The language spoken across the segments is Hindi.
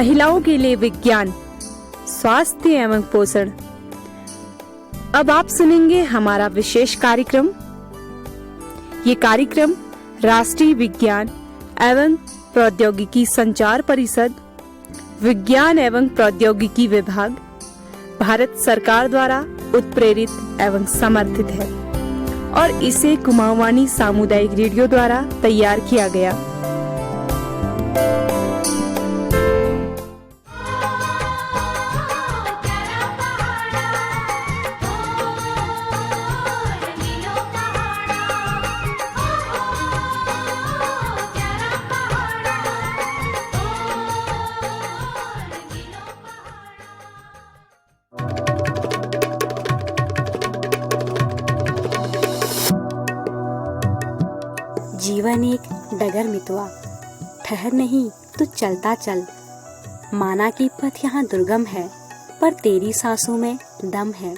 महिलाओं के लिए विज्ञान, स्वास्थ्य एवं पोषण। अब आप सुनेंगे हमारा विशेष कार्यक्रम। ये कार्यक्रम राष्ट्रीय विज्ञान एवं प्रौद्योगिकी संचार परिषद, विज्ञान एवं प्रौद्योगिकी विभाग, भारत सरकार द्वारा उत्प्रेरित एवं समर्थित है और इसे कुमाऊवानी सामुदायिक रेडियो द्वारा तैयार किया गया। जीवन एक डगर मितवा, ठहर नहीं तो चलता चल। माना कि पथ यहाँ दुर्गम है, पर तेरी सांसों में दम है।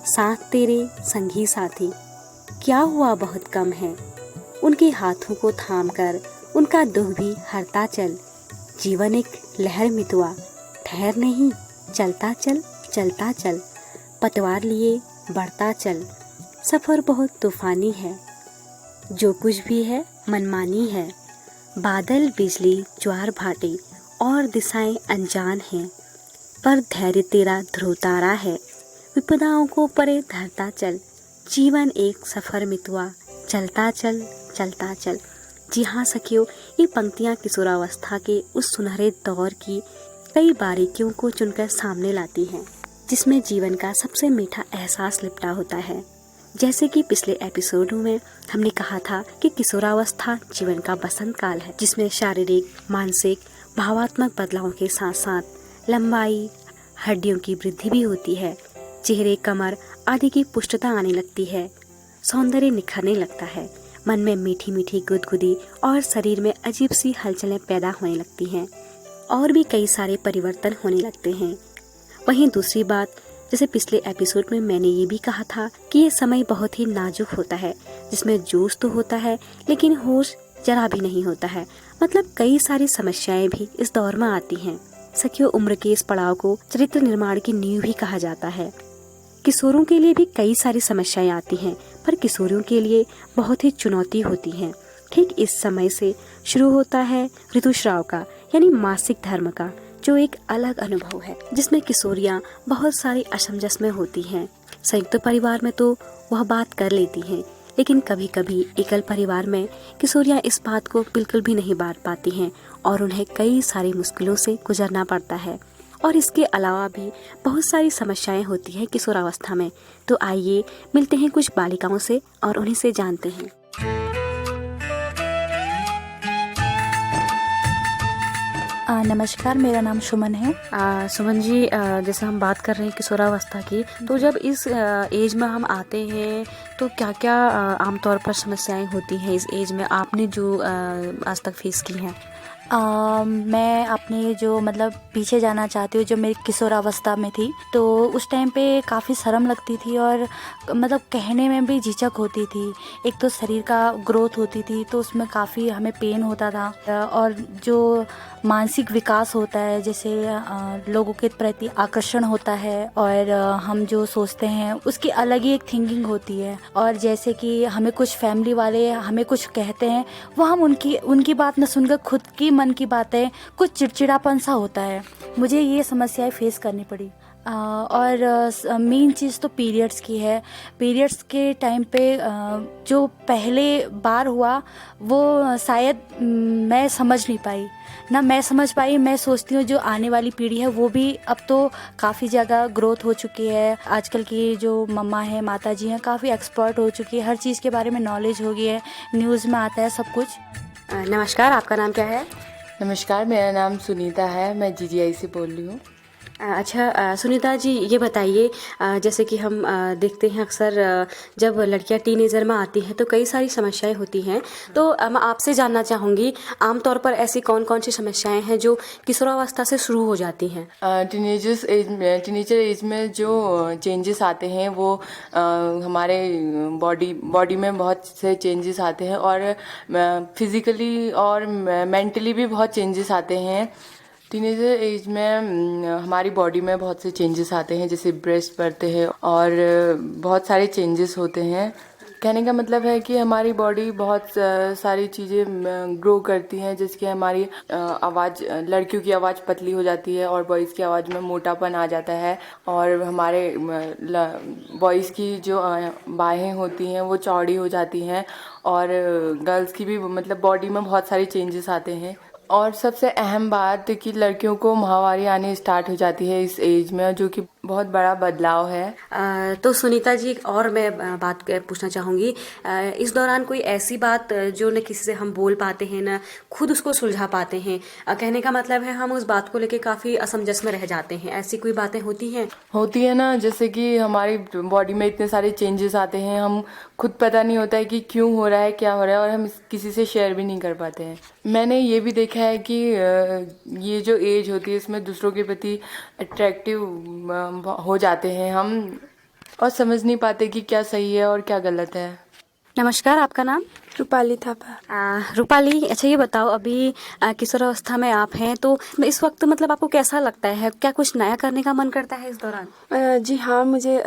साथ तेरे संगी साथी क्या हुआ बहुत कम है। उनके हाथों को थाम कर उनका दुख भी हरता चल। जीवन एक लहर मितवा, ठहर नहीं चलता चल, चलता चल। पतवार लिए बढ़ता चल, सफर बहुत तूफानी है। जो कुछ भी है मनमानी है। बादल बिजली ज्वार भाटे और दिशाएं अनजान हैं, पर धैर्य तेरा ध्रुव तारा है। विपदाओं को परे धरता चल। जीवन एक सफर मितवा, चलता चल, चलता चल। जी हाँ सखियों, ये पंक्तियाँ किशोरावस्था के उस सुनहरे दौर की कई बारीकियों को चुनकर सामने लाती हैं, जिसमें जीवन का सबसे मीठा एहसास लिपटा होता है। जैसे कि पिछले एपिसोडों में हमने कहा था कि किशोरावस्था जीवन का बसंत काल है, जिसमें शारीरिक, मानसिक, भावात्मक बदलावों के साथ साथ लंबाई, हड्डियों की वृद्धि भी होती है। चेहरे, कमर आदि की पुष्टता आने लगती है। सौंदर्य निखरने लगता है। मन में मीठी मीठी गुदगुदी और शरीर में अजीब सी हलचलें पैदा होने लगती हैं और भी कई सारे परिवर्तन होने लगते हैं। वहीं दूसरी बात, जैसे पिछले एपिसोड में मैंने ये भी कहा था कि ये समय बहुत ही नाजुक होता है, जिसमें जोश तो होता है लेकिन होश जरा भी नहीं होता है। मतलब कई सारी समस्याएं भी इस दौर में आती हैं। सखियों, उम्र के इस पड़ाव को चरित्र निर्माण की नींव भी कहा जाता है। किशोरों के लिए भी कई सारी समस्याएं आती हैं, पर किशोरियों के लिए बहुत ही चुनौती होती है। ठीक इस समय से शुरू होता है ऋतुस्राव का, यानी मासिक धर्म का, जो एक अलग अनुभव है, जिसमें किशोरियां बहुत सारी असमंजस में होती हैं। संयुक्त परिवार में तो वह बात कर लेती हैं, लेकिन कभी कभी एकल परिवार में किशोरियां इस बात को बिल्कुल भी नहीं बांट पाती हैं और उन्हें कई सारी मुश्किलों से गुजरना पड़ता है। और इसके अलावा भी बहुत सारी समस्याएं होती हैं किशोरावस्था में। तो आइए मिलते हैं कुछ बालिकाओं से और उन्हीं से जानते हैं। नमस्कार, मेरा नाम सुमन है। सुमन जी, जैसे हम बात कर रहे हैं किशोरावस्था की, तो जब इस एज में हम आते हैं तो क्या क्या आमतौर पर समस्याएं होती हैं इस एज में, आपने जो आज तक फेस की हैं? मैं अपने जो मतलब पीछे जाना चाहती हूँ, जो मेरी किशोरावस्था में थी, तो उस टाइम पे काफ़ी शर्म लगती थी और मतलब कहने में भी झिझक होती थी। एक तो शरीर का ग्रोथ होती थी तो उसमें काफ़ी हमें पेन होता था, और जो मानसिक विकास होता है, जैसे लोगों के प्रति आकर्षण होता है और हम जो सोचते हैं उसकी अलग ही एक थिंकिंग होती है। और जैसे कि हमें कुछ फैमिली वाले हमें कुछ कहते हैं, वो हम उनकी बात न सुनकर खुद की मन की बातें, कुछ चिड़चिड़ापन सा होता है। मुझे ये समस्याएं फेस करनी पड़ी। और मेन चीज़ तो पीरियड्स की है। पीरियड्स के टाइम पे जो पहले बार हुआ वो शायद मैं समझ नहीं पाई, ना मैं समझ पाई। मैं सोचती हूँ जो आने वाली पीढ़ी है वो भी अब तो काफ़ी ज़्यादा ग्रोथ हो चुकी है। आजकल की जो मम्मा है, माता जी हैं, काफ़ी एक्सपर्ट हो चुकी है, हर चीज़ के बारे में नॉलेज हो गई है, न्यूज़ में आता है सब कुछ। नमस्कार, आपका नाम क्या है? नमस्कार, मेरा नाम सुनीता है, मैं जीजीआई से बोल रही हूँ। अच्छा सुनीता जी, ये बताइए, जैसे कि हम देखते हैं अक्सर जब लड़कियां टीनेजर में आती हैं तो कई सारी समस्याएं होती हैं। तो मैं आपसे जानना चाहूँगी, आमतौर पर ऐसी कौन कौन सी समस्याएं हैं जो किशोरावस्था से शुरू हो जाती हैं? टीनेजर एज में जो चेंजेस आते हैं वो हमारे बॉडी में बहुत से चेंजेस आते हैं और फिजिकली और मेंटली भी बहुत चेंजेस आते हैं। टीनेजर एज में हमारी बॉडी में बहुत से चेंजेस आते हैं, जैसे ब्रेस्ट बढ़ते हैं और बहुत सारे चेंजेस होते हैं। कहने का मतलब है कि हमारी बॉडी बहुत सारी चीज़ें ग्रो करती हैं, जिसकी हमारी आवाज़, लड़कियों की आवाज़ पतली हो जाती है और बॉयज़ की आवाज़ में मोटापन आ जाता है, और हमारे बॉयज़ की जो बाहें होती हैं वो चौड़ी हो जाती हैं, और गर्ल्स की भी मतलब बॉडी में बहुत सारे चेंजेस आते हैं। और सबसे अहम बात कि लड़कियों को माहवारी आने स्टार्ट हो जाती है इस एज में, जो कि बहुत बड़ा बदलाव है। तो सुनीता जी, और मैं बात पूछना चाहूँगी, इस दौरान कोई ऐसी बात जो न किसी से हम बोल पाते हैं न खुद उसको सुलझा पाते हैं, कहने का मतलब है हम उस बात को लेके काफ़ी असमंजस में रह जाते हैं, ऐसी कोई बातें होती हैं? होती है ना, जैसे कि हमारी बॉडी में इतने सारे चेंजेस आते हैं, हम खुद पता नहीं होता है कि क्यों हो रहा है, क्या हो रहा है, और हम किसी से शेयर भी नहीं कर पाते हैं। मैंने ये भी देखा है कि ये जो एज होती है इसमें दूसरों के प्रति अट्रैक्टिव हो जाते हैं हम, और समझ नहीं पाते कि क्या सही है और क्या गलत है। नमस्कार, आपका नाम? रूपाली थापा। रूपाली, अच्छा ये बताओ, अभी किशोरावस्था में आप हैं, तो इस वक्त मतलब आपको कैसा लगता है? क्या कुछ नया करने का मन करता है इस दौरान? जी हाँ, मुझे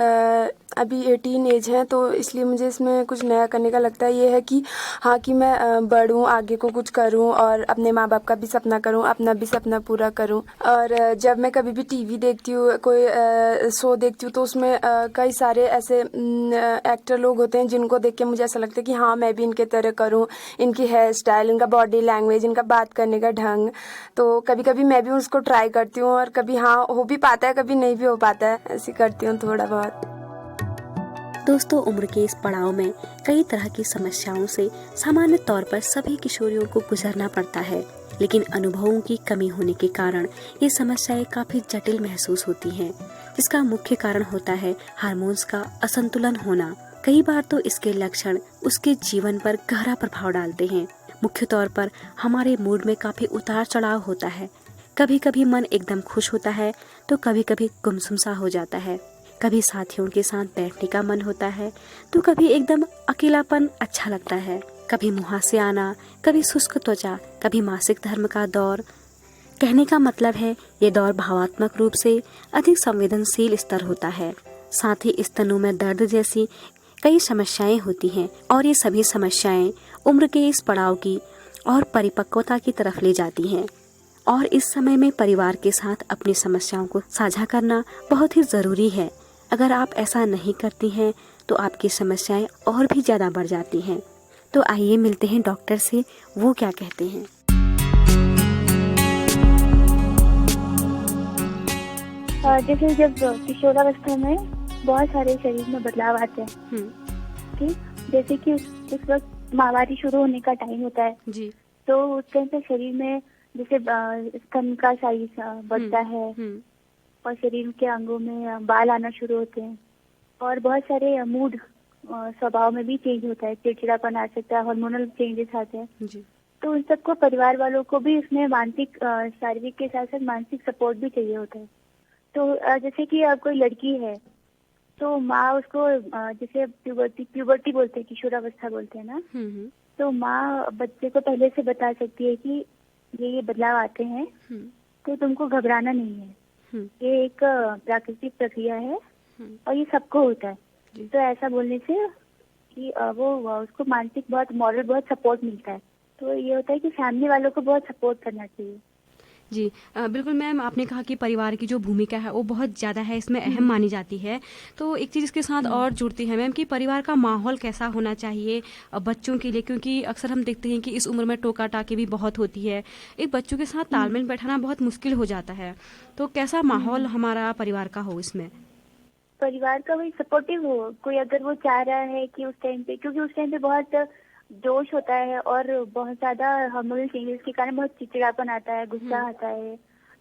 अभी 18 एज है, तो इसलिए मुझे इसमें कुछ नया करने का लगता है। ये है कि हाँ, कि मैं बढ़ूँ, आगे को कुछ करूँ और अपने माँ बाप का भी सपना करूँ, अपना भी सपना पूरा करूँ। और जब मैं कभी भी टीवी देखती हूँ, कोई शो देखती हूँ, तो उसमें कई सारे ऐसे एक्टर लोग होते हैं जिनको देख के मुझे ऐसा लगता है कि हाँ, मैं भी इनके तरह करूँ, इनकी हेयर स्टाइल, इनका बॉडी लैंग्वेज, इनका बात करने का ढंग। तो कभी कभी मैं भी उसको ट्राई करती हूँ, और कभी हाँ हो भी पाता है, कभी नहीं भी हो पाता है, ऐसी करती हूँ थोड़ा बहुत। दोस्तों, उम्र के इस पड़ाव में कई तरह की समस्याओं से सामान्य तौर पर सभी किशोरियों को गुजरना पड़ता है, लेकिन अनुभवों की कमी होने के कारण ये समस्याएं काफी जटिल महसूस होती हैं, जिसका मुख्य कारण होता है हार्मोन्स का असंतुलन होना। कई बार तो इसके लक्षण उसके जीवन पर गहरा प्रभाव डालते हैं। मुख्य तौर पर हमारे मूड में काफी उतार चढ़ाव होता है। कभी कभी मन एकदम खुश होता है, तो कभी कभी गुमसुम सा हो जाता है। कभी साथियों के साथ बैठने का मन होता है, तो कभी एकदम अकेलापन अच्छा लगता है। कभी मुहासे आना, कभी शुष्क त्वचा, कभी मासिक धर्म का दौर। कहने का मतलब है ये दौर भावात्मक रूप से अधिक संवेदनशील स्तर होता है। साथ ही स्तनों में दर्द जैसी कई समस्याएं होती हैं, और ये सभी समस्याएं उम्र के इस पड़ाव की और परिपक्वता की तरफ ले जाती हैं। और इस समय में परिवार के साथ अपनी समस्याओं को साझा करना बहुत ही ज़रूरी है। अगर आप ऐसा नहीं करती हैं तो आपकी समस्याएं और भी ज़्यादा बढ़ जाती हैं। तो आइए मिलते हैं डॉक्टर से, वो क्या कहते हैं। जैसे जब किशोरावस्था में बहुत सारे शरीर में बदलाव आते हैं, ठीक, जैसे कि उस वक्त माहवारी शुरू होने का टाइम होता है जी। तो उस टाइम पे शरीर में जैसे स्तन का साइज बढ़ता है, और शरीर के अंगों में बाल आना शुरू होते हैं, और बहुत सारे मूड स्वभाव में भी चेंज होता है, चिड़चिड़ापन आ सकता है, हार्मोनल चेंजेस आते हैं जी। तो उन सबको परिवार वालों को भी इसमें मानसिक, शारीरिक के साथ साथ मानसिक सपोर्ट भी चाहिए होता है। तो जैसे कि अब कोई लड़की है तो माँ उसको जैसे प्यूबर्टी बोलते हैं, किशोरावस्था बोलते हैं ना, तो माँ बच्चे को पहले से बता सकती है कि ये बदलाव आते हैं, तो तुमको घबराना नहीं है, ये एक प्राकृतिक प्रक्रिया है और ये सबको होता है। तो ऐसा बोलने से कि वो उसको मानसिक बहुत, मॉरल बहुत सपोर्ट मिलता है। तो ये होता है कि फैमिली वालों को बहुत सपोर्ट करना चाहिए। जी बिल्कुल मैम, आपने कहा कि परिवार की जो भूमिका है वो बहुत ज़्यादा है, इसमें अहम मानी जाती है। तो एक चीज़ इसके साथ और जुड़ती है मैम कि परिवार का माहौल कैसा होना चाहिए बच्चों के लिए, क्योंकि अक्सर हम देखते हैं कि इस उम्र में टोका टाकी भी बहुत होती है, एक बच्चों के साथ तालमेल बैठाना बहुत मुश्किल हो जाता है। तो कैसा माहौल हमारा परिवार का हो इसमें? परिवार का वही सपोर्टिव हो, कोई अगर वो चाह रहा है कि उस टाइम पे, क्योंकि उस टाइम पे बहुत जोश होता है और बहुत ज्यादा हार्मोनल चेंजेस के कारण बहुत चिड़चिड़ापन आता है, गुस्सा आता है,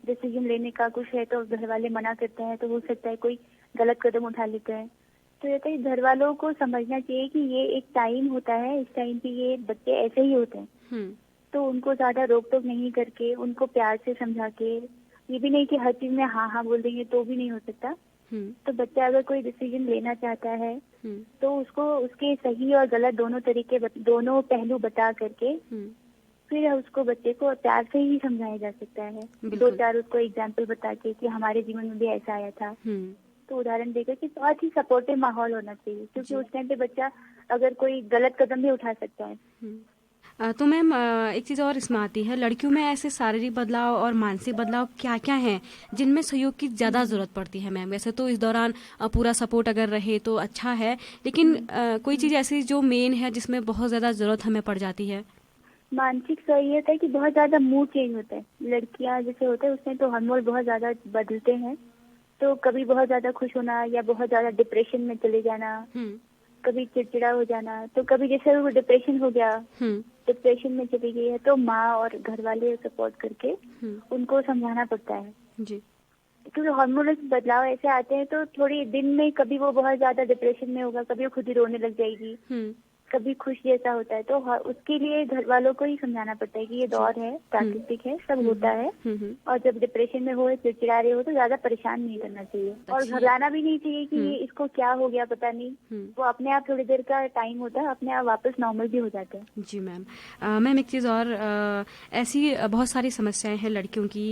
डिसीजन लेने का कुछ है तो घर वाले मना करते हैं, तो हो सकता है कोई गलत कदम उठा लेते हैं। तो ये तो घर वालों को समझना चाहिए कि ये एक टाइम होता है, इस टाइम पे ये बच्चे ऐसे ही होते हैं, तो उनको ज्यादा रोक टोक नहीं करके, उनको प्यार से समझा के, ये भी नहीं कि हर चीज में हाँ हाँ बोल देंगे तो भी नहीं हो सकता। तो बच्चा अगर कोई डिसीजन लेना चाहता है तो उसको उसके सही और गलत दोनों तरीके, दोनों पहलू बता करके फिर उसको बच्चे को प्यार से ही समझाया जा सकता है, बिल्कुल। 2-4 उसको एग्जाम्पल बता के कि हमारे जीवन में भी ऐसा आया था, तो उदाहरण देकर कि बहुत ही सपोर्टिव माहौल होना चाहिए, क्योंकि उस टाइम पे बच्चा अगर कोई गलत कदम भी उठा सकता है। तो मैम एक चीज़ और इसमें आती है, लड़कियों में ऐसे शारीरिक बदलाव और मानसिक बदलाव क्या क्या हैं जिनमें सहयोग की ज़्यादा ज़रूरत पड़ती है मैम? वैसे तो इस दौरान पूरा सपोर्ट अगर रहे तो अच्छा है, लेकिन कोई चीज़ ऐसी जो मेन है जिसमें बहुत ज़्यादा ज़रूरत हमें पड़ जाती है? मानसिक स्वास्थ्य होता है कि बहुत ज्यादा मूड चेंज होता है, लड़कियां जैसे होते हैं उसमें तो हार्मोन बहुत ज्यादा बदलते हैं, तो कभी बहुत ज्यादा खुश होना या बहुत ज्यादा डिप्रेशन में चले जाना, कभी चिड़चिड़ा हो जाना, तो कभी जैसे वो डिप्रेशन हो गया, डिप्रेशन में चली गई है, तो माँ और घर वाले सपोर्ट करके उनको समझाना पड़ता है। जी। क्योंकि हार्मोनल बदलाव ऐसे आते हैं तो थोड़ी दिन में कभी वो बहुत ज्यादा डिप्रेशन में होगा, कभी वो खुद ही रोने लग जाएगी, कभी खुश जैसा होता है, तो उसके लिए घर वालों को ही समझाना पड़ता है कि ये दौर है, प्राकृतिक है, सब होता है, और जब डिप्रेशन में हो, चिड़चिड़ा रहे हो तो ज्यादा परेशान नहीं करना चाहिए और घबराना भी नहीं चाहिए कि ये इसको क्या हो गया पता नहीं, वो अपने आप थोड़ी देर का टाइम होता है, अपने आप वापस नॉर्मल भी हो जाते हैं। जी मैम। मैम एक चीज़ और, ऐसी बहुत सारी समस्याएं हैं लड़कियों की,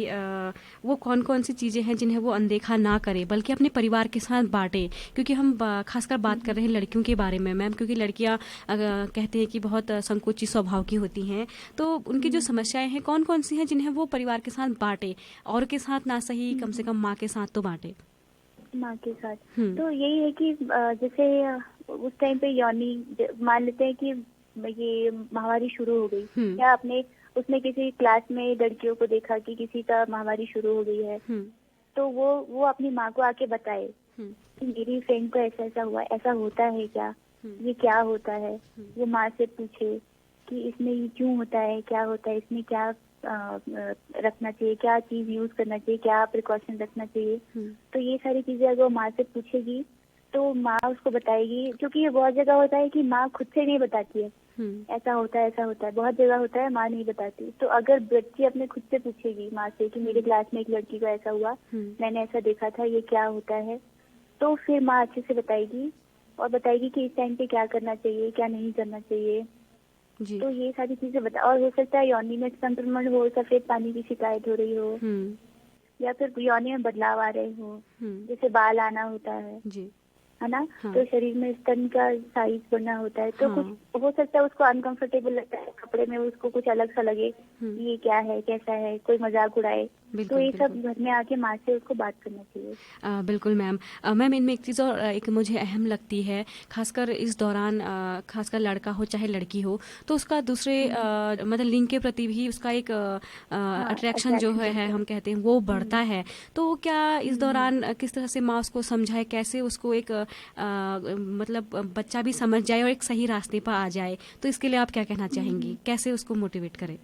वो कौन कौन सी चीज़ें हैं जिन्हें वो अनदेखा ना करे बल्कि अपने परिवार के साथ बांटे? क्योंकि हम खासकर बात कर रहे हैं लड़कियों के बारे में मैम, क्योंकि लड़कियां कहते हैं कि बहुत संकोची स्वभाव की होती हैं, तो उनकी जो समस्याएं हैं कौन कौन सी हैं जिन्हें वो परिवार के साथ बांटे, और के साथ ना सही कम से कम माँ के साथ तो बांटे? माँ के साथ तो यही है कि जैसे उस टाइम पे योनि, मान लेते हैं कि ये माहवारी शुरू हो गई, या अपने उसने किसी क्लास में लड़कियों को देखा कि किसी का माहवारी शुरू हो गई है, तो वो अपनी माँ को आके बताए कि मेरी फ्रेंड को ऐसा ऐसा हुआ, ऐसा होता है क्या, ये क्या होता है, वो माँ से पूछे कि इसमें ये क्यों होता है, क्या होता है, इसमें क्या रखना चाहिए, क्या चीज यूज करना चाहिए, क्या प्रिकॉशन रखना चाहिए, तो ये सारी चीजें अगर वो माँ से पूछेगी तो माँ उसको बताएगी, क्योंकि ये बहुत जगह होता है कि माँ खुद से नहीं बताती है, ऐसा होता है ऐसा होता है, बहुत जगह होता है माँ नहीं बताती, तो अगर बच्ची अपने खुद से पूछेगी माँ से कि मेरे क्लास में एक लड़की को ऐसा हुआ, मैंने ऐसा देखा था, ये क्या होता है, तो फिर माँ अच्छे से बताएगी और बताएगी कि इस टाइम पे क्या करना चाहिए, क्या नहीं करना चाहिए। जी। तो ये सारी चीजें बता, और हो सकता है योनि में संक्रमण हो, सफेद पानी की शिकायत हो रही हो, या फिर योनि में बदलाव आ रहे हो, जैसे बाल आना होता है, जी। है ना, तो शरीर में स्तन का साइज बढ़ना होता है, तो कुछ हो सकता है उसको अनकंफर्टेबल लगता है कपड़े में, उसको कुछ अलग सा लगे, ये क्या है कैसा है, कोई मजाक उड़ाए, तो ये सब घर में आके माँ से उसको बात करना चाहिए। बिल्कुल मैम। मैम इनमें एक चीज़ और एक मुझे अहम लगती है, खासकर इस दौरान, खासकर लड़का हो चाहे लड़की हो, तो उसका दूसरे मतलब लिंग के प्रति भी उसका एक अट्रैक्शन जो है हम कहते हैं वो बढ़ता है, तो क्या इस दौरान किस तरह से माँ उसको समझाए, कैसे उसको एक मतलब बच्चा भी समझ जाए और एक सही रास्ते पर आ जाए, तो इसके लिए आप क्या कहना चाहेंगी, कैसे उसको मोटिवेट करें?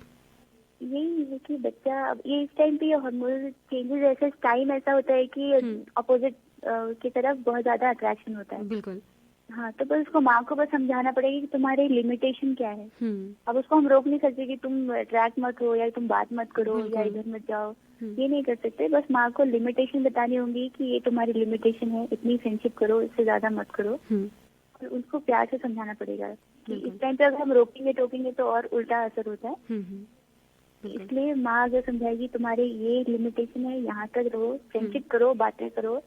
यही है कि बच्चा अब ये इस टाइम पे हार्मोनल चेंजेस, ऐसे टाइम ऐसा होता है कि अपोजिट की तरफ बहुत ज्यादा अट्रैक्शन होता है। बिल्कुल। हाँ, तो बस उसको माँ को बस समझाना पड़ेगा कि तुम्हारी लिमिटेशन क्या है। अब उसको हम रोक नहीं सकते कि तुम अट्रैक्ट मत हो या तुम बात मत करो या इधर मत जाओ, ये नहीं कर सकते। बस माँ को लिमिटेशन बतानी होगी कि ये तुम्हारी लिमिटेशन है, इतनी फ्रेंडशिप करो, इससे ज्यादा मत करो। और उसको प्यार से समझाना पड़ेगा कि इस टाइम पे अगर हम रोकेंगे टोकेंगे तो और उल्टा असर होता है। इसलिए माँ अगर समझाएगी तुम्हारे ये लिमिटेशन है, यहाँ तक रहो, फ्रेंडशिप करो, बातें करो,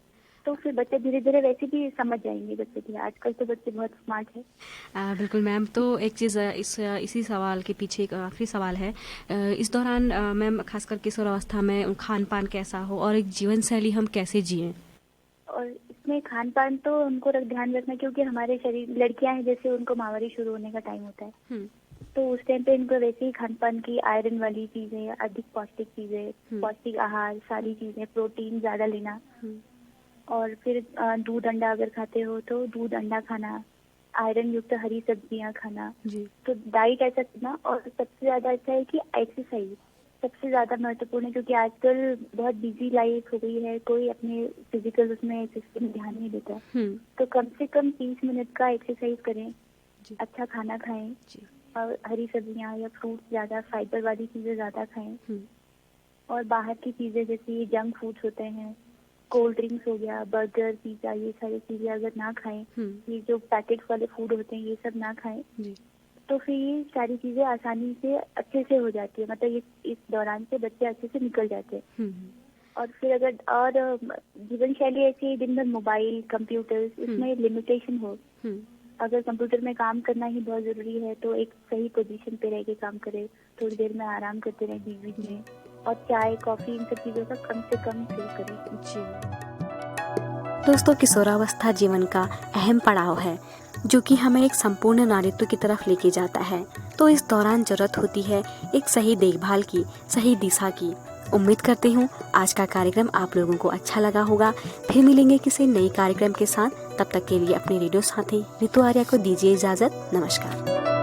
तो फिर बच्चे धीरे धीरे वैसे भी समझ जाएंगे। बच्चे भी आजकल तो बच्चे बहुत स्मार्ट है। बिल्कुल मैम। तो एक चीज़ इसी सवाल के पीछे एक आखिरी सवाल है, इस दौरान मैम खासकर किशोर अवस्था में खान पान कैसा हो और एक जीवन शैली हम कैसे जिएं? और इसमें खान पान तो हमको ध्यान रखना, क्योंकि हमारे शरीर, लड़कियां हैं जैसे उनको माहवारी शुरू होने का टाइम होता है, तो उस टाइम पे इनको वैसे ही खान पान की आयरन वाली चीजें, अधिक पौष्टिक चीजें, पौष्टिक आहार, सारी चीजें, प्रोटीन ज्यादा लेना, और फिर दूध अंडा अगर खाते हो तो दूध अंडा खाना, आयरन युक्त हरी सब्जियां खाना, तो डाइट ऐसा करना। और सबसे ज्यादा अच्छा है कि एक्सरसाइज सबसे ज्यादा महत्वपूर्ण है, क्योंकि आजकल बहुत बिजी लाइफ हो गई है, कोई अपने फिजिकल उसमें सिस्टम में ध्यान नहीं देता। तो कम से कम 30 मिनट का एक्सरसाइज करें, अच्छा खाना खाएं, और हरी सब्जियां या फ्रूट्स ज्यादा, फाइबर वाली चीजें ज्यादा खाएं, और बाहर की चीजें जैसे ये जंक फूड्स होते हैं, कोल्ड ड्रिंक्स हो गया, बर्गर, पिज्जा, ये सारी चीजें अगर ना खाएं, ये जो पैकेट वाले फूड होते हैं ये सब ना खाएं, तो फिर ये सारी चीजें आसानी से अच्छे से हो जाती है, मतलब इस दौरान से बच्चे अच्छे से निकल जाते हैं। और फिर अगर और जीवन शैली ऐसी दिन भर मोबाइल कंप्यूटर्स, इसमें लिमिटेशन हो। अगर कंप्यूटर में काम करना ही बहुत जरूरी है तो एक सही पोजीशन पे रह के काम करे, थोड़ी देर में आराम करते रहे बीच बीच में, और चाय कॉफी इन सब चीजों का कम से कम सेवन करें। दोस्तों, किशोरावस्था जीवन का अहम पड़ाव है जो कि हमें एक संपूर्ण नारीत्व की तरफ लेके जाता है। तो इस दौरान जरूरत होती है एक सही देखभाल की, सही दिशा की। उम्मीद करती हूँ आज का कार्यक्रम आप लोगों को अच्छा लगा होगा। फिर मिलेंगे किसी नई कार्यक्रम के साथ। तब तक के लिए अपने रेडियो साथी रितु आर्या को दीजिए इजाजत। नमस्कार।